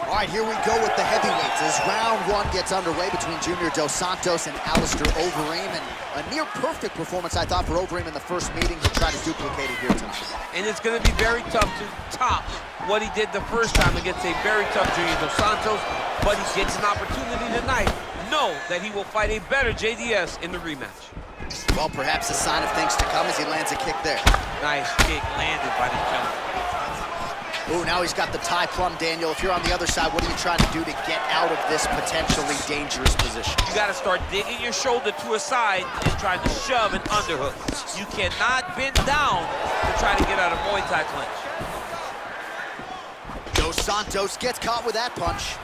All right, here we go with the heavyweights as round one gets underway between Junior Dos Santos and Alistair Overeem. And a near-perfect performance, I thought, for Overeem in the first meeting. He'll try to duplicate it here tonight. And it's going to be very tough to top what he did the first time against a very tough Junior Dos Santos. But he gets an opportunity tonight. Know that he will fight a better JDS in the rematch. Well, perhaps a sign of things to come as he lands a kick there. Nice kick landed by the gentleman. Ooh, now he's got the tie plum, Daniel. If you're on the other side, what are you trying to do to get out of this potentially dangerous position? You got to start digging your shoulder to a side and trying to shove an underhook. You cannot bend down to try to get out of Muay Thai clinch. Dos Santos gets caught with that punch.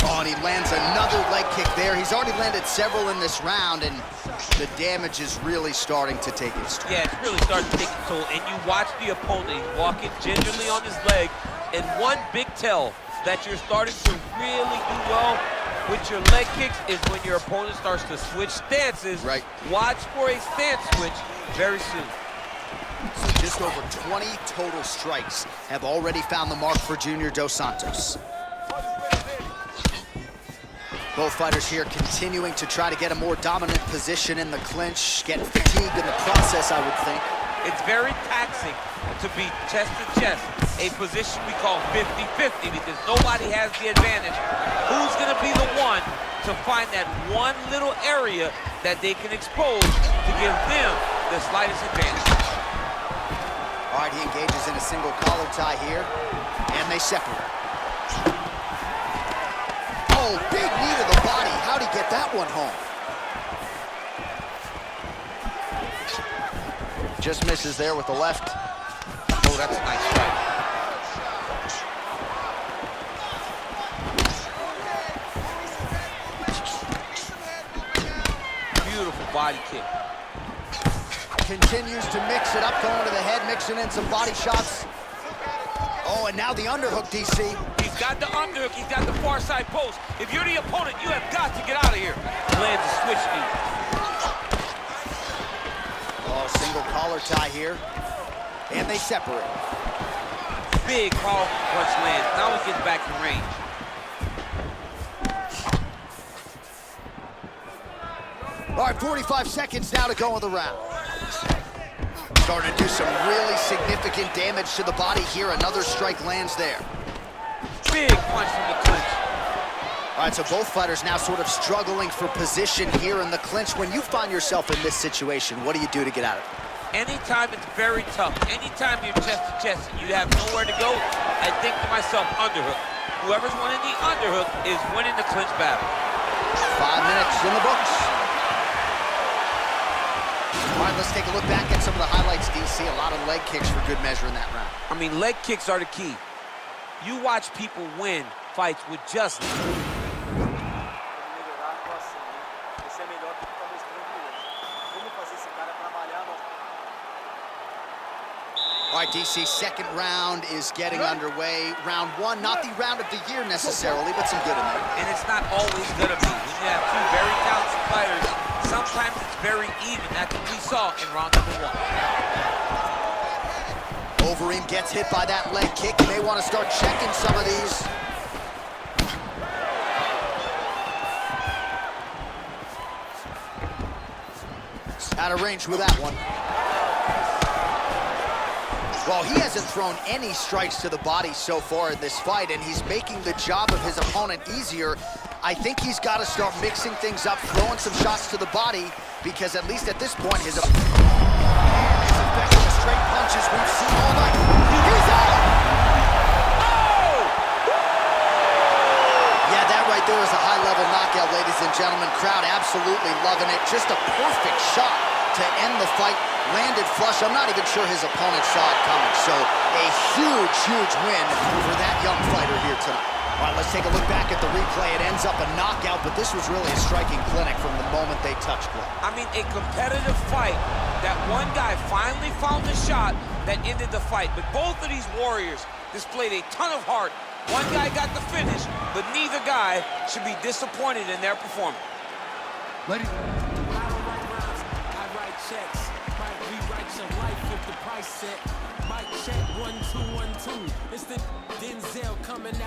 Oh, and he lands another leg kick there. He's already landed several in this round, and the damage is really starting to take its toll. Yeah, it's really starting to take its toll. And you watch the opponent walking gingerly on his leg, and one big tell that you're starting to really do well with your leg kicks is when your opponent starts to switch stances. Right. Watch for a stance switch very soon. So just over 20 total strikes have already found the mark for Junior Dos Santos. Both fighters here continuing to try to get a more dominant position in the clinch, getting fatigued in the process, I would think. It's very taxing to be chest to chest, a position we call 50-50 because nobody has the advantage. Who's going to be the one to find that one little area that they can expose to give them the slightest advantage? All right, he engages in a single collar tie here, and they separate. Oh, big knee to the body. How'd he get that one home? Just misses there with the left. Oh, that's a nice strike. Beautiful body kick. Continues to mix it up, going to the head, mixing in some body shots. Oh, and now the underhook, DC. He's got the underhook, he's got the far side post. If you're the opponent, you have got to get out of here. Lands a switch knee. Oh, single collar tie here. And they separate. Big, powerful punch lands. Now he gets back in range. All right, 45 seconds now to go in the round. Starting to do some really significant damage to the body here. Another strike lands there. Big punch from the clinch. All right, so both fighters now sort of struggling for position here in the clinch. When you find yourself in this situation, what do you do to get out of it? Anytime it's very tough, anytime you're chest to chest and you have nowhere to go, I think to myself, underhook. Whoever's winning the underhook is winning the clinch battle. 5 minutes in the books. All right, let's take a look back at some of the highlights, DC. A lot of leg kicks for good measure in that round. I mean, leg kicks are the key. You watch people win fights with just... All right, DC, second round is getting underway. Round one, not the round of the year necessarily, but some good in there. And it's not always gonna be. When you have two very talented fighters, sometimes it's very even. That's what we saw in round number one. Overeem gets hit by that leg kick. You may want to start checking some of these. Out of range with that one. Well, he hasn't thrown any strikes to the body so far in this fight, and he's making the job of his opponent easier. I think he's got to start mixing things up, throwing some shots to the body, because at least at this point, his effective straight punches we've seen all night. He's out! Oh! Yeah, that right there is a high-level knockout, ladies and gentlemen. Crowd absolutely loving it. Just a perfect shot to end the fight. Landed flush. I'm not even sure his opponent saw it coming. So a huge, huge win for that young fighter here tonight. All right, let's take a look back at the replay. It ends up a knockout, but this was really a striking clinic from the moment they touched blood. I mean, a competitive fight that one guy finally found the shot that ended the fight. But both of these warriors displayed a ton of heart. One guy got the finish, but neither guy should be disappointed in their performance. Ladies. I write checks. Might rewrite your life if the price set. Mic check 1 2 1 2. It's the Denzel coming out.